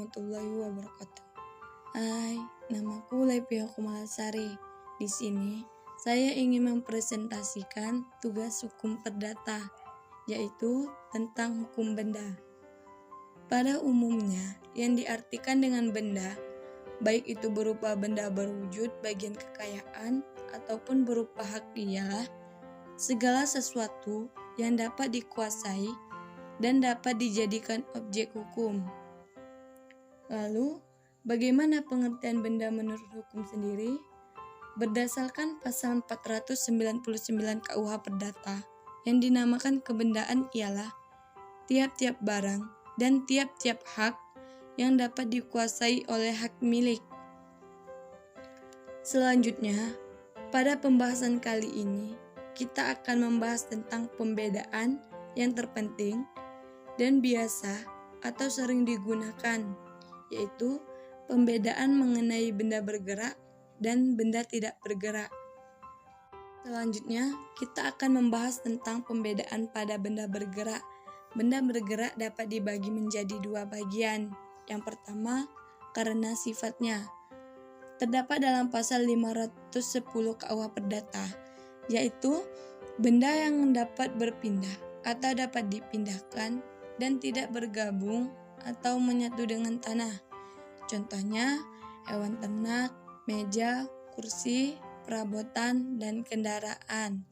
warahmatullahi wabarakatuh. Hai, namaku Lepi Kumalasari. Di sini saya ingin mempresentasikan tugas hukum perdata, yaitu tentang hukum benda. Pada umumnya, yang diartikan dengan benda, baik itu berupa benda berwujud bagian kekayaan ataupun berupa hak, ialah segala sesuatu yang dapat dikuasai dan dapat dijadikan objek hukum. Lalu, bagaimana pengertian benda menurut hukum sendiri? Berdasarkan pasal 499 KUH Perdata, yang dinamakan kebendaan ialah tiap-tiap barang dan tiap-tiap hak yang dapat dikuasai oleh hak milik. Selanjutnya, pada pembahasan kali ini, kita akan membahas tentang pembedaan yang terpenting dan biasa atau sering digunakan, yaitu pembedaan mengenai benda bergerak dan benda tidak bergerak. Selanjutnya, kita akan membahas tentang pembedaan pada benda bergerak. Benda bergerak dapat dibagi menjadi dua bagian. Yang pertama, karena sifatnya. Terdapat dalam pasal 510 KUH Perdata, yaitu benda yang dapat berpindah atau dapat dipindahkan dan tidak bergabung atau menyatu dengan tanah. Contohnya, hewan ternak, meja, kursi, perabotan, dan kendaraan.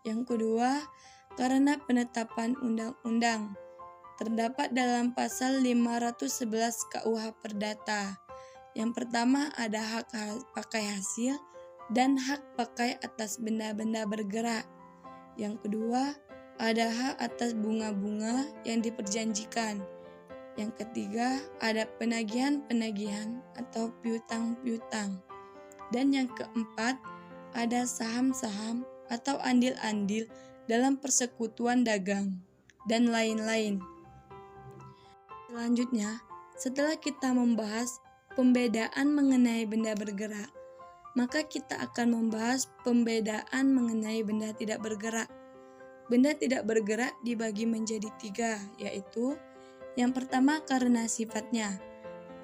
Yang kedua, karena penetapan undang-undang. Terdapat dalam pasal 511 KUH Perdata. Yang pertama ada hak pakai hasil dan hak pakai atas benda-benda bergerak. Yang kedua, ada hak atas bunga-bunga yang diperjanjikan. Yang ketiga, ada penagihan-penagihan atau piutang-piutang. Dan yang keempat, ada saham-saham atau andil-andil dalam persekutuan dagang, dan lain-lain. Selanjutnya, setelah kita membahas pembedaan mengenai benda bergerak, maka kita akan membahas pembedaan mengenai benda tidak bergerak. Benda tidak bergerak dibagi menjadi tiga, yaitu yang pertama karena sifatnya.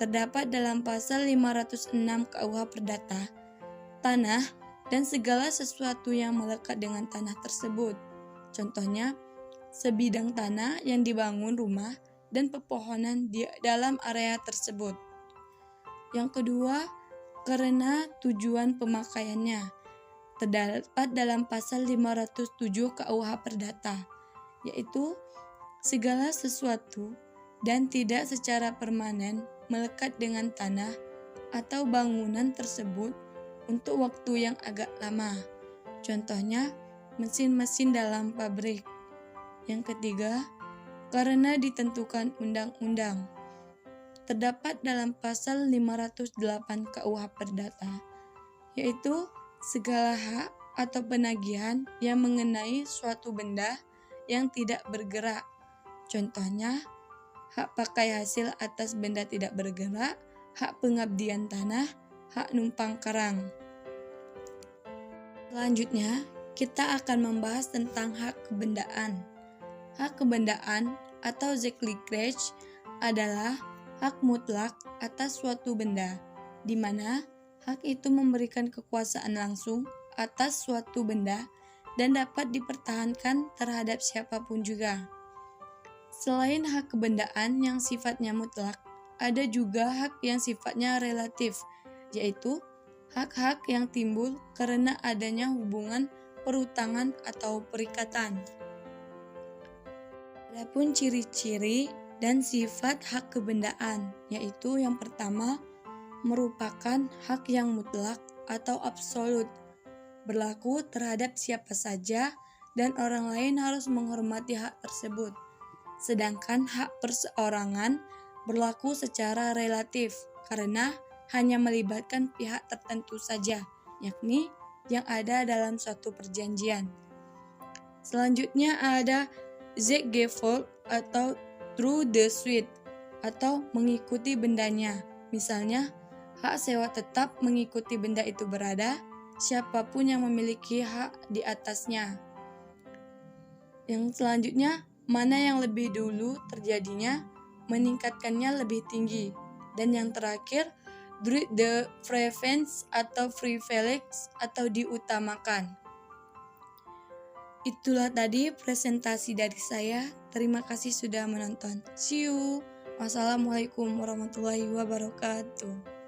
Terdapat dalam pasal 506 KUH Perdata, tanah dan segala sesuatu yang melekat dengan tanah tersebut. Contohnya, sebidang tanah yang dibangun rumah dan pepohonan di dalam area tersebut. Yang kedua, karena tujuan pemakaiannya. Terdapat dalam pasal 507 KUH Perdata, yaitu segala sesuatu dan tidak secara permanen melekat dengan tanah atau bangunan tersebut untuk waktu yang agak lama. Contohnya, mesin-mesin dalam pabrik. Yang ketiga, karena ditentukan undang-undang. Terdapat dalam pasal 508 KUH Perdata, yaitu segala hak atau penagihan yang mengenai suatu benda yang tidak bergerak. Contohnya, hak pakai hasil atas benda tidak bergerak, hak pengabdian tanah, hak numpang karang. Selanjutnya, kita akan membahas tentang hak kebendaan. Hak kebendaan atau zeklikrech adalah hak mutlak atas suatu benda, di mana hak itu memberikan kekuasaan langsung atas suatu benda dan dapat dipertahankan terhadap siapapun juga. Selain hak kebendaan yang sifatnya mutlak, ada juga hak yang sifatnya relatif, yaitu hak-hak yang timbul karena adanya hubungan perutangan atau perikatan. Adapun ciri-ciri dan sifat hak kebendaan, yaitu yang pertama, merupakan hak yang mutlak atau absolut, berlaku terhadap siapa saja dan orang lain harus menghormati hak tersebut. Sedangkan hak perseorangan berlaku secara relatif karena hanya melibatkan pihak tertentu saja, yakni yang ada dalam suatu perjanjian. Selanjutnya ada Zeggevolg atau through the suit atau mengikuti bendanya. Misalnya, hak sewa tetap mengikuti benda itu berada, siapapun yang memiliki hak di atasnya. Yang selanjutnya, mana yang lebih dulu terjadinya, meningkatkannya lebih tinggi. Dan yang terakhir, the preference atau privilege atau diutamakan. Itulah tadi presentasi dari saya. Terima kasih sudah menonton. See you. Wassalamualaikum warahmatullahi wabarakatuh.